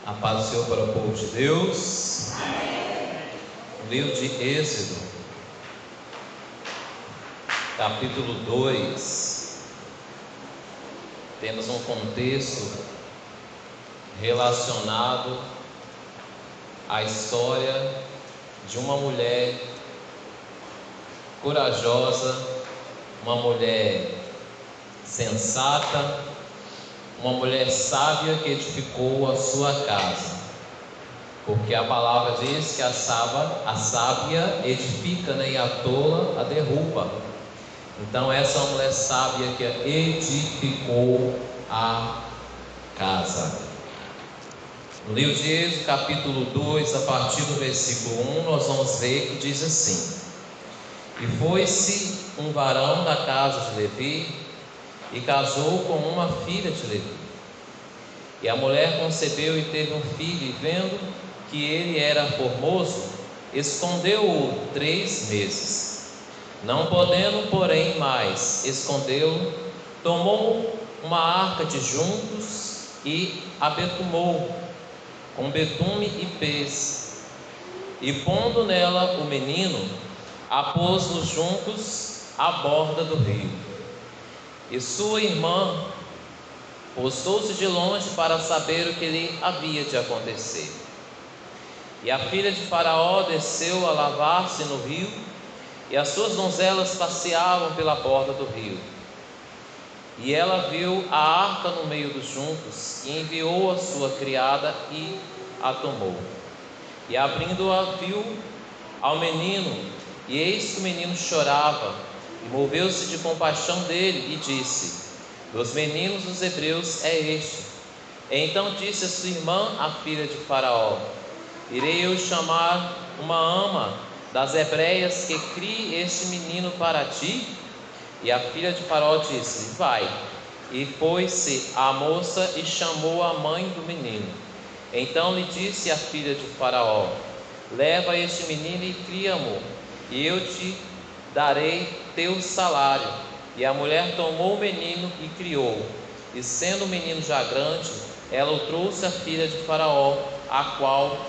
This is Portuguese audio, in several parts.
A paz do Senhor para o povo de Deus. O livro de Êxodo, capítulo 2, temos um contexto relacionado à história de uma mulher corajosa, uma mulher sensata, uma mulher sábia que edificou a sua casa, porque a palavra diz que a sábia edifica, e a tola a derruba. Então essa é uma mulher sábia que edificou a casa. No livro de Êxodo, capítulo 2, a partir do versículo 1, nós vamos ver que diz assim: E foi-se um varão da casa de Levi, e casou com uma filha de Levi. E a mulher concebeu e teve um filho, e vendo que ele era formoso, escondeu-o 3 meses. Não podendo, porém, mais escondê-lo, tomou uma arca de juncos e a betumou com betume e pez, e pondo nela o menino, a pôs nos juncos à borda do rio. E sua irmã postou-se de longe para saber o que lhe havia de acontecer. E a filha de Faraó desceu a lavar-se no rio, e as suas donzelas passeavam pela borda do rio. E ela viu a arca no meio dos juncos, e enviou a sua criada e a tomou. E abrindo-a, viu ao menino, e eis que o menino chorava. E moveu-se de compaixão dele e disse: Dos meninos dos hebreus é este. Então disse a sua irmã, a filha de Faraó: Irei eu chamar uma ama das hebreias que crie este menino para ti? E a filha de Faraó disse: Vai. E foi-se a moça e chamou a mãe do menino. Então lhe disse a filha de Faraó: Leva este menino e cria-mo, e eu te darei teu salário. E a mulher tomou o menino e criou. E sendo o menino já grande, ela o trouxe à filha de Faraó, a qual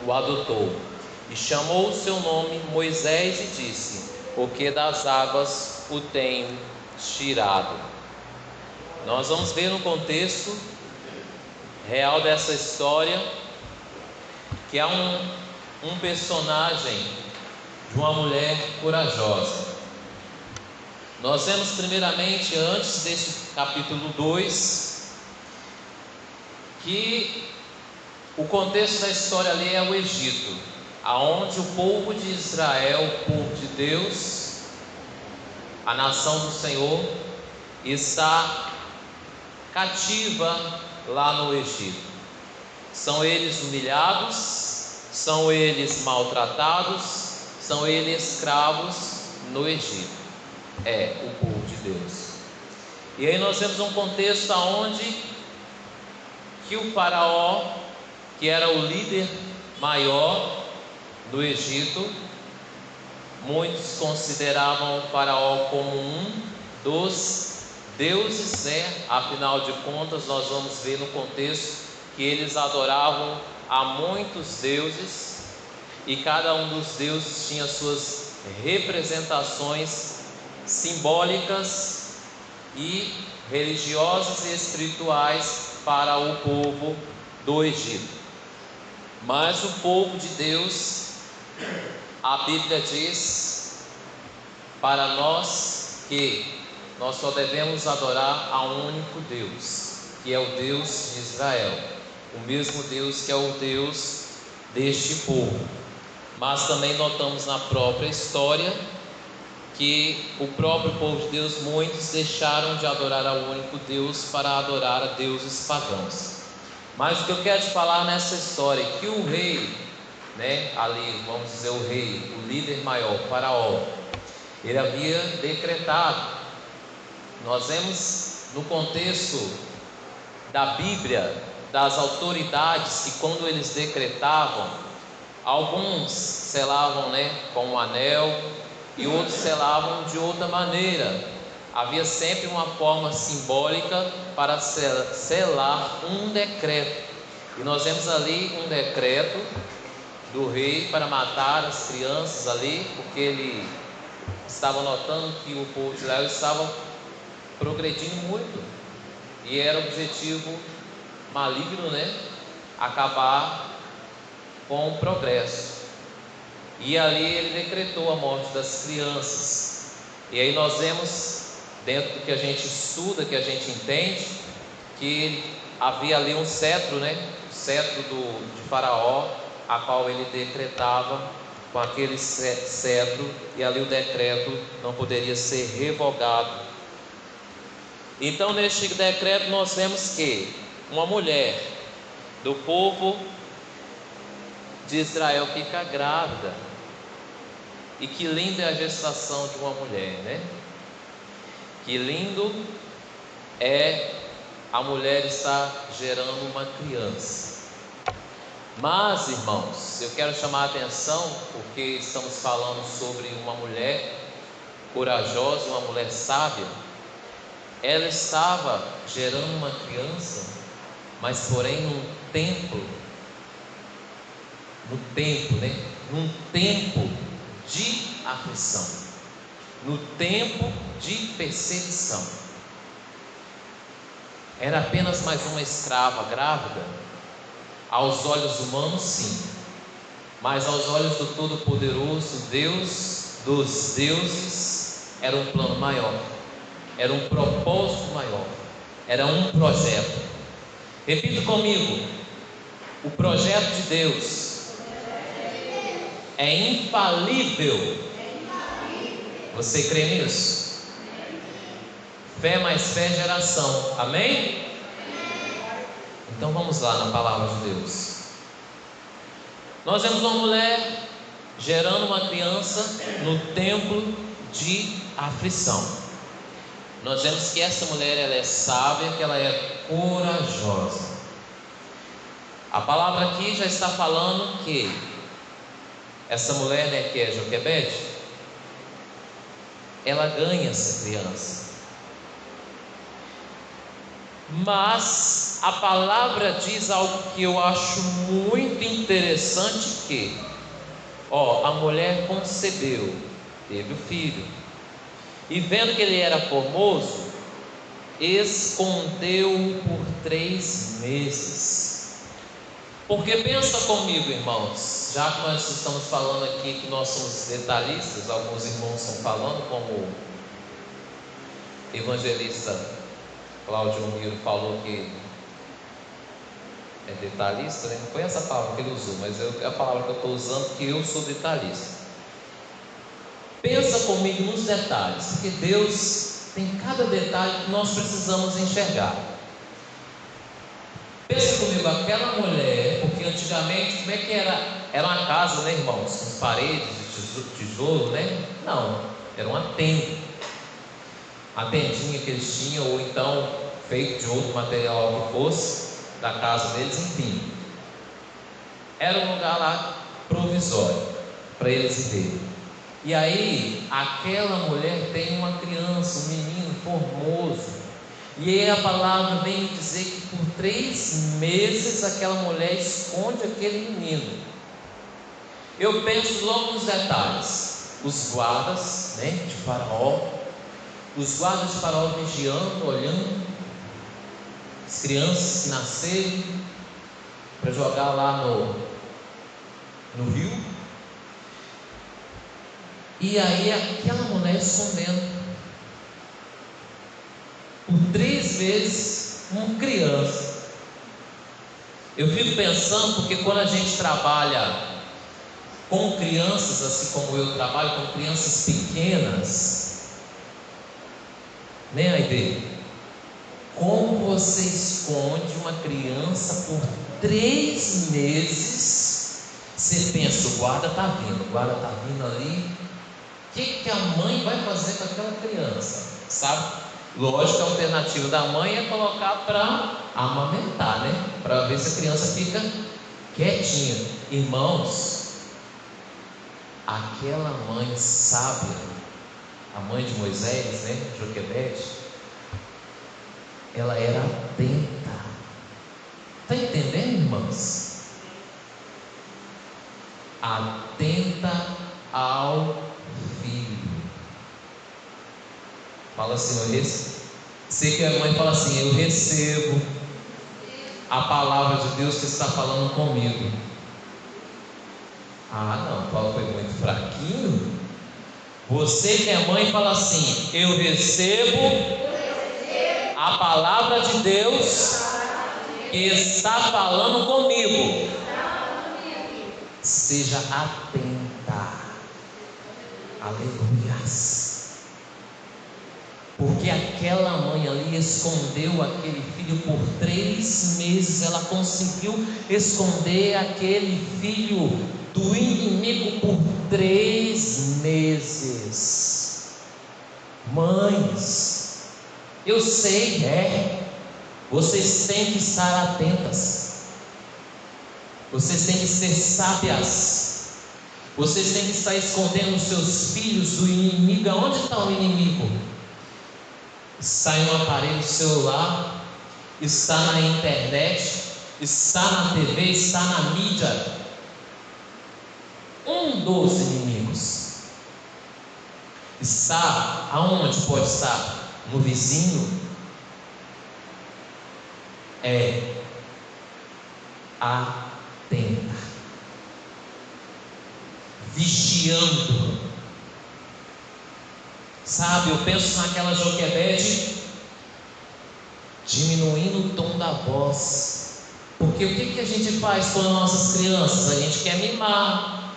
o adotou. E chamou o seu nome Moisés e disse: Porque das águas o tenho tirado. Nós vamos ver no contexto real dessa história que há um personagem de uma mulher corajosa. Nós vemos primeiramente, antes deste capítulo 2, que o contexto da história ali é o Egito, aonde o povo de Israel, o povo de Deus, a nação do Senhor, está cativa lá no Egito. São eles humilhados, são eles maltratados, são eles escravos no Egito. É o povo de Deus. E aí nós temos um contexto onde que o faraó, que era o líder maior do Egito, muitos consideravam o faraó como um dos deuses, afinal de contas nós vamos ver no contexto que eles adoravam a muitos deuses, e cada um dos deuses tinha suas representações simbólicas e religiosas e espirituais para o povo do Egito. Mas o povo de Deus, a Bíblia diz para nós que nós só devemos adorar a um único Deus, que é o Deus de Israel, o mesmo Deus que é o Deus deste povo. Mas também notamos na própria história que o próprio povo de Deus, muitos deixaram de adorar ao único Deus para adorar a deuses pagãos. Mas o que eu quero te falar nessa história é que o rei, ali vamos dizer o rei, o líder maior, o faraó, ele havia decretado. Nós vemos no contexto da Bíblia, das autoridades, que quando eles decretavam, alguns selavam com um anel, e outros selavam de outra maneira. Havia sempre uma forma simbólica para selar um decreto. E nós vemos ali um decreto do rei para matar as crianças ali, porque ele estava notando que o povo de Israel estava progredindo muito, e era o objetivo maligno, né? Acabar com o progresso. E ali ele decretou a morte das crianças. E aí nós vemos, dentro do que a gente estuda, que a gente entende, que havia ali um cetro, né? O cetro de Faraó, a qual ele decretava com aquele cetro, e ali o decreto não poderia ser revogado. Então, neste decreto nós vemos que uma mulher do povo de Israel fica grávida. E que linda é a gestação de uma mulher, né? Que lindo é a mulher estar gerando uma criança. Mas, irmãos, eu quero chamar a atenção, porque estamos falando sobre uma mulher corajosa, uma mulher sábia. Ela estava gerando uma criança, mas porém num tempo, né? Num tempo de aflição, no tempo de perseguição. Era apenas mais uma escrava grávida? Aos olhos humanos, sim, mas aos olhos do Todo-Poderoso, Deus dos deuses, era um plano maior, era um propósito maior, era um projeto. Repita comigo: o projeto de Deus é infalível. Você crê nisso? Fé mais fé é geração. Amém? Então vamos lá na palavra de Deus. Nós vemos uma mulher gerando uma criança no templo de aflição. Nós vemos que essa mulher, ela é sábia, que ela é corajosa. A palavra aqui já está falando que essa mulher, né, que é Joquebede, ela ganha essa criança. Mas a palavra diz algo que eu acho muito interessante, que a mulher concebeu, teve o filho, e vendo que ele era formoso, escondeu-o por 3 meses. Porque pensa comigo, irmãos, já que nós estamos falando aqui que nós somos detalhistas, alguns irmãos estão falando, como o evangelista Cláudio Miro falou que é detalhista, né? Não foi essa palavra que ele usou, mas é a palavra que eu estou usando, que eu sou detalhista. Pensa comigo nos detalhes, porque Deus tem cada detalhe que nós precisamos enxergar. Pensa comigo, aquela mulher, porque antigamente, como é que era? Era uma casa, né, irmãos, com paredes de tijolo, né? Não, era uma tenda. A tendinha que eles tinham, ou então feito de outro material que fosse, da casa deles, enfim. Era um lugar lá provisório para eles viverem. E aí, aquela mulher tem uma criança, um menino formoso. E aí a palavra vem dizer que por 3 meses aquela mulher esconde aquele menino. Eu penso logo nos detalhes. Os guardas, né, de Faraó, os guardas de Faraó vigiando, olhando as crianças que nascerem para jogar lá no rio. E aí aquela mulher escondendo por 3 vezes uma criança. Eu fico pensando, porque quando a gente trabalha com crianças, assim como eu trabalho com crianças pequenas, né, Aide? Como você esconde uma criança por 3 meses? Você pensa, o guarda está vindo ali. O que a mãe vai fazer com aquela criança? Sabe? Lógico que a alternativa da mãe é colocar para amamentar, né? Para ver se a criança fica quietinha. Irmãos, aquela mãe sábia, a mãe de Moisés, né, Joquebede, ela era atenta. Está entendendo, irmãos? atenta ao filho. Fala assim, você que é mãe, fala assim: eu recebo a palavra de Deus que está falando comigo. Ah, não, Paulo foi muito fraquinho. Você que é mãe, fala assim: eu recebo a palavra de Deus que está falando comigo. Seja atenta. Aleluias. Porque aquela mãe ali escondeu aquele filho por 3 meses. Ela conseguiu esconder aquele filho do inimigo por 3 meses. Mães, eu sei, vocês têm que estar atentas. Vocês têm que ser sábias. Vocês têm que estar escondendo os seus filhos do inimigo. Aonde está o inimigo? Está em um aparelho celular, está na internet, está na TV, está na mídia. Um dos inimigos está aonde pode estar? No vizinho. Atenta, vigiando. Sabe, eu penso naquela Joquebede diminuindo o tom da voz. Porque o que a gente faz com as nossas crianças? A gente quer mimar,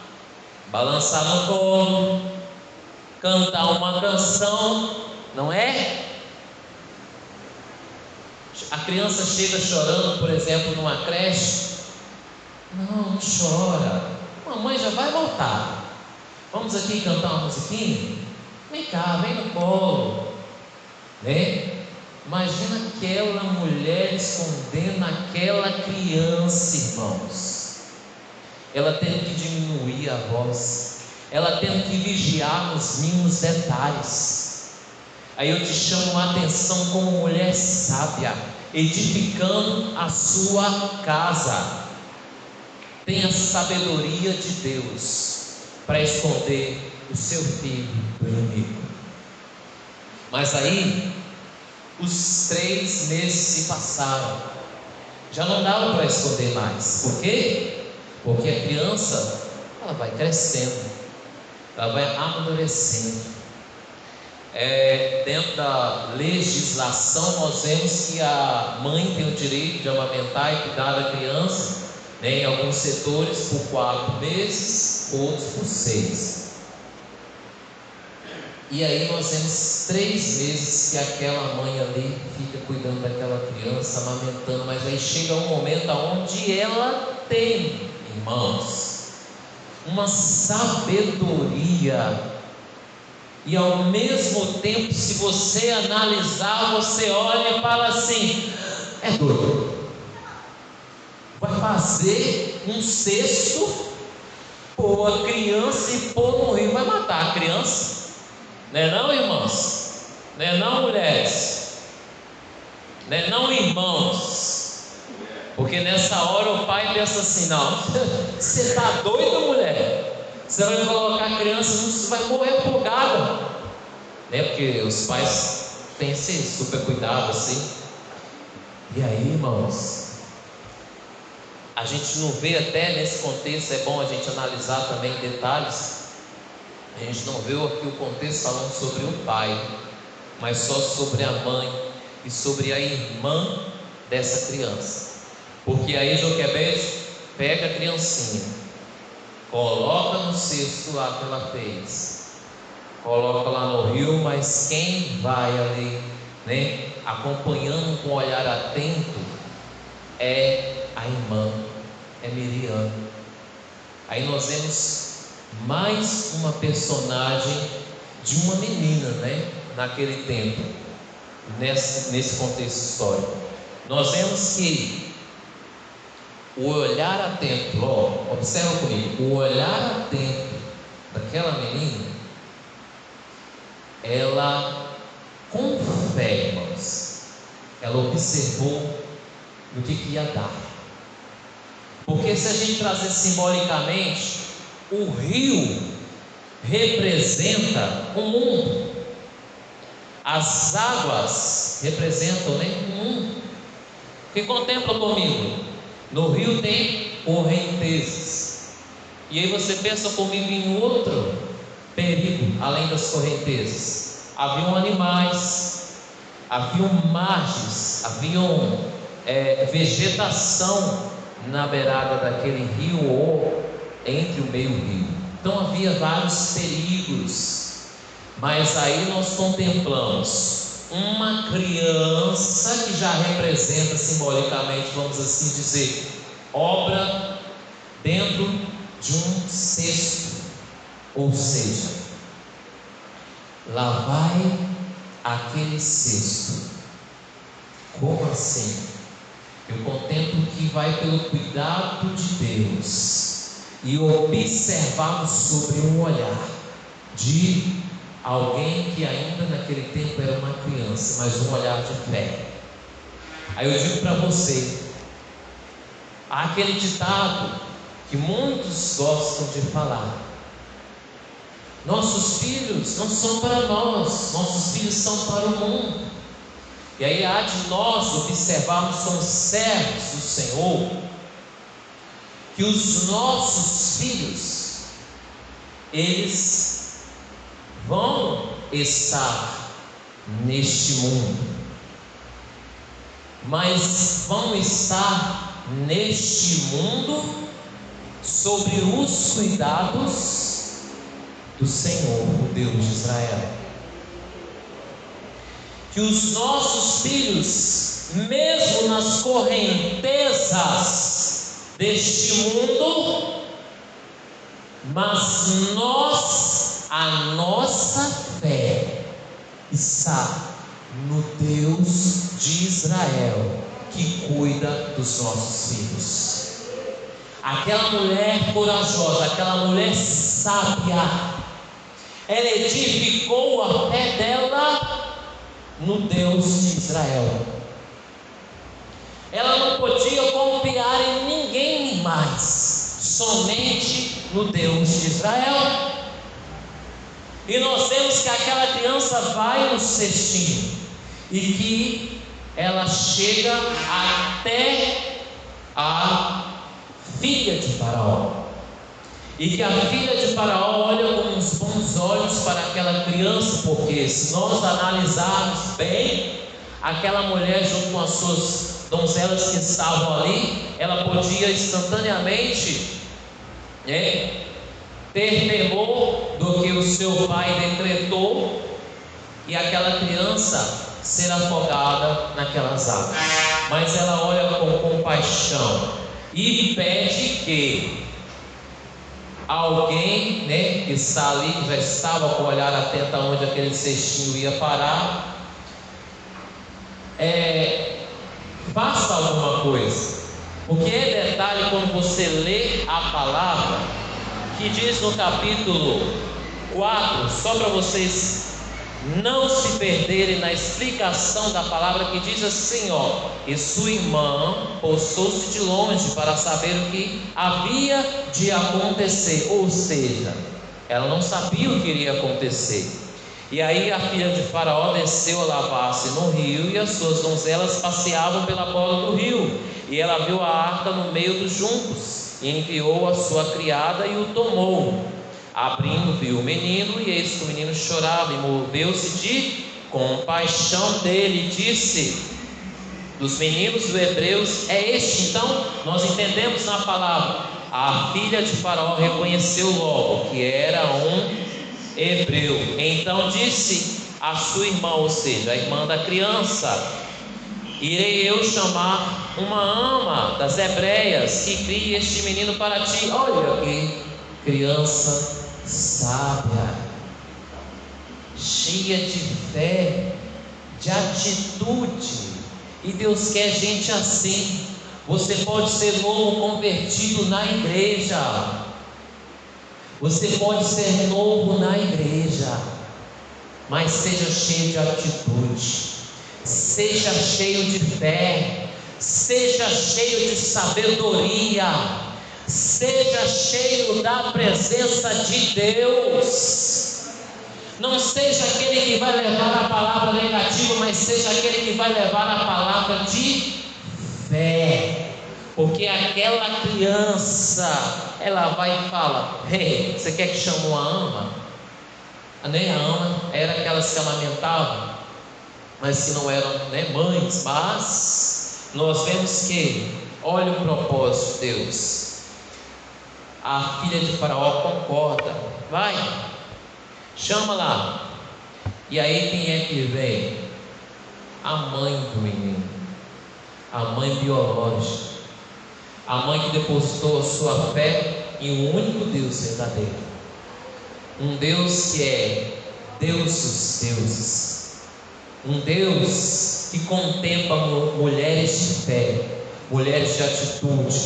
balançar no colo, cantar uma canção, não é? A criança chega chorando, por exemplo, numa creche. Não chora, mamãe já vai voltar. Vamos aqui cantar uma musiquinha? Vem cá, vem no colo, né? Imagina aquela mulher escondendo aquela criança, irmãos. Ela tendo que diminuir a voz, ela tendo que vigiar nos mínimos detalhes. Aí eu te chamo a atenção como mulher sábia, edificando a sua casa. Tenha sabedoria de Deus para esconder o seu filho do inimigo. Mas aí os 3 meses se passaram, já não dava para esconder mais. Por quê? Porque a criança, ela vai crescendo, ela vai amadurecendo. Dentro da legislação nós vemos que a mãe tem o direito de amamentar e cuidar da criança, né, em alguns setores por 4 meses, outros por 6. E aí nós temos 3 meses que aquela mãe ali fica cuidando daquela criança, amamentando. Mas aí chega um momento onde ela tem, irmãos, uma sabedoria. E ao mesmo tempo, se você analisar, você olha e fala assim: é doido. Vai fazer um cesto, pôr a criança e pôr no rio, vai matar a criança. Não é não, irmãos? Não é não, mulheres? Não é não, irmãos? Porque nessa hora o pai pensa assim: não, você está doida, mulher? Você vai colocar a criança, você vai morrer afogada, né? Porque os pais têm esse super cuidado assim. E aí, irmãos, a gente não vê, até nesse contexto, é bom a gente analisar também detalhes. A gente não vê aqui o contexto falando sobre o pai, mas só sobre a mãe e sobre a irmã dessa criança. Porque aí Joquebede pega a criancinha, coloca no cesto lá que ela fez, coloca lá no rio, mas quem vai ali, né, acompanhando com um olhar atento é a irmã, é Miriam. Aí nós vemos mais uma personagem de uma menina, né, naquele tempo, nesse contexto histórico. Nós vemos que o olhar atento, observa comigo, o olhar atento daquela menina, ela, com fé, irmãos, ela observou o que ia dar. Porque se a gente trazer simbolicamente, o rio representa o mundo, as águas representam, né, o mundo. Que contempla comigo, no rio tem correntezas, e aí você pensa comigo em outro perigo além das correntezas. Haviam animais, haviam margens, haviam vegetação na beirada daquele rio ou entre o meio-rio. Então havia vários perigos, mas aí nós contemplamos uma criança que já representa simbolicamente, vamos assim dizer, obra dentro de um cesto, ou seja, lá vai aquele cesto. Como assim? Eu contemplo que vai pelo cuidado de Deus e observamos sobre um olhar de alguém que ainda naquele tempo era uma criança, mas um olhar de fé. Aí eu digo para você, há aquele ditado que muitos gostam de falar: nossos filhos não são para nós, nossos filhos são para o mundo. E aí há de nós observarmos como servos do Senhor, que os nossos filhos, eles vão estar neste mundo, mas vão estar neste mundo sobre os cuidados do Senhor, o Deus de Israel. Que os nossos filhos, mesmo nas correntezas deste mundo, mas a nossa fé está no Deus de Israel, que cuida dos nossos filhos. Aquela mulher corajosa, aquela mulher sábia, ela edificou a fé dela no Deus de Israel. Ela não podia confiar em ninguém mais, somente no Deus de Israel. E nós vemos que aquela criança vai no cestinho e que ela chega até a filha de Faraó, e que a filha de Faraó olha com uns bons olhos para aquela criança, porque se nós analisarmos bem, aquela mulher junto com as suas donzelas que estavam ali, ela podia instantaneamente ter temor do que o seu pai decretou e aquela criança ser afogada naquelas águas. Mas ela olha com compaixão e pede que alguém, que está ali, já estava com o olhar atento aonde aquele cestinho ia parar, faça alguma coisa. Porque é detalhe quando você lê a palavra, que diz no capítulo 4, só para vocês não se perderem na explicação da palavra, que diz assim, e sua irmã postou-se de longe para saber o que havia de acontecer, ou seja, ela não sabia o que iria acontecer. E aí a filha de Faraó desceu a lavar-se no rio, e as suas donzelas passeavam pela borda do rio, e ela viu a arca no meio dos juncos, e enviou a sua criada e o tomou. Abrindo, viu o menino, e eis que o menino chorava, e moveu-se de compaixão dele, e disse: dos meninos dos hebreus é este. Então nós entendemos na palavra, a filha de Faraó reconheceu logo que era um hebreu. Então disse a sua irmã, ou seja, a irmã da criança: irei eu chamar uma ama das hebreias que crie este menino para ti. Olha que criança sábia, cheia de fé, de atitude. E Deus quer gente assim. Você pode ser novo convertido na igreja, você pode ser novo na igreja, mas seja cheio de atitude, seja cheio de fé, seja cheio de sabedoria, Seja cheio da presença de Deus. Não seja aquele que vai levar a palavra negativa, mas seja aquele que vai levar a palavra de fé. Porque aquela criança, ela vai e fala: hey, você quer que chame uma ama? Nem a ama era aquelas que amamentavam, mas que não eram, né, mães. Mas nós vemos que, olha o propósito de Deus. A filha de Faraó concorda, vai, chama lá. E aí quem é que vem? A mãe do menino, a mãe biológica, a mãe que depositou a sua fé em um único Deus verdadeiro, um Deus que é Deus dos deuses, um Deus que contempla mulheres de fé, mulheres de atitude,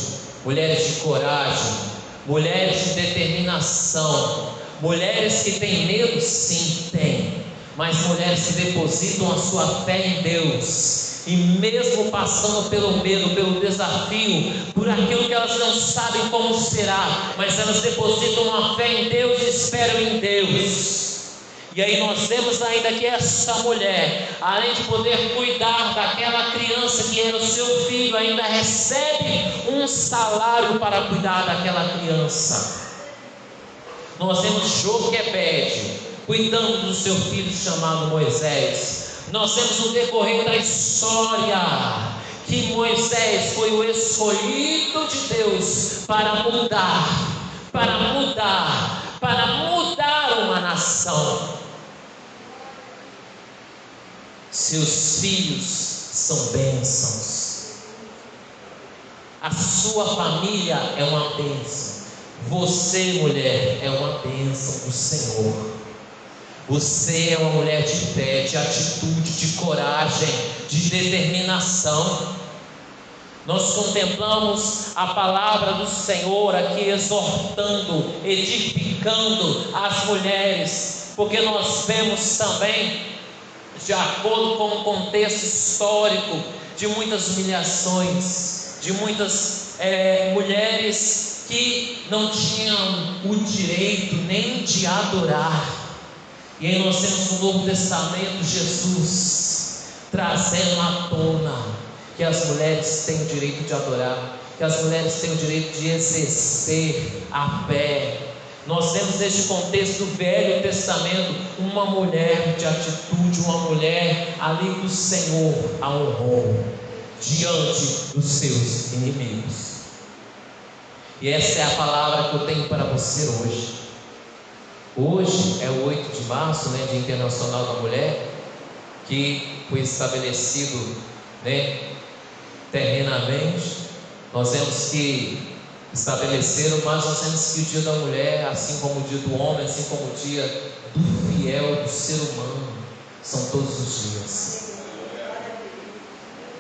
mulheres de coragem, mulheres de determinação, mulheres que têm medo, sim, tem, mas mulheres que depositam a sua fé em Deus, e mesmo passando pelo medo, pelo desafio, por aquilo que elas não sabem como será, mas elas depositam a fé em Deus e esperam em Deus. E aí nós vemos ainda que essa mulher, além de poder cuidar daquela criança que era o seu filho, ainda recebe um salário para cuidar daquela criança. Nós temos Joquebede cuidando do seu filho chamado Moisés. Nós temos o decorrer da história que Moisés foi o escolhido de Deus para mudar uma nação. Seus filhos são bênçãos, a sua família é uma bênção, você, mulher, é uma bênção do Senhor. Você é uma mulher de fé, de atitude, de coragem, de determinação. Nós contemplamos a palavra do Senhor aqui exortando, edificando as mulheres, porque nós vemos também, de acordo com o contexto histórico, de muitas humilhações, de muitas mulheres que não tinham o direito nem de adorar. E aí nós temos no Novo Testamento Jesus trazendo à tona que as mulheres têm o direito de adorar, que as mulheres têm o direito de exercer a fé. Nós temos neste contexto do Velho Testamento uma mulher de atitude, uma mulher ali que o Senhor a honrou diante dos seus inimigos. E essa é a palavra que eu tenho para você hoje. Hoje é o 8 de março, né, Dia Internacional da Mulher, que foi estabelecido, né, terrenamente. Nós temos que estabeleceram, mas nós temos que o dia da mulher, assim como o dia do homem, assim como o dia do fiel, do ser humano, são todos os dias.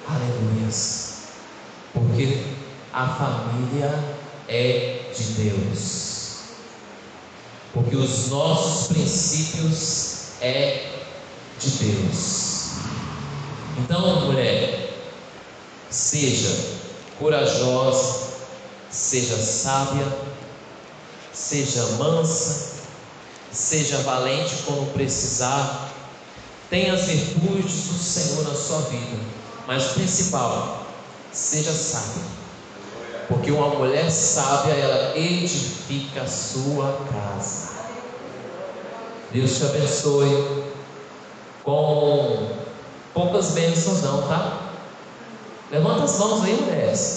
Aleluia. Porque a família é de Deus, porque os nossos princípios é de Deus. Então, mulher, seja corajosa, seja sábia, seja mansa, seja valente quando precisar, tenha as virtudes do Senhor na sua vida, mas o principal, seja sábia, porque uma mulher sábia, ela edifica a sua casa. Deus te abençoe, com poucas bênçãos não, tá? Levanta as mãos aí, mulheres.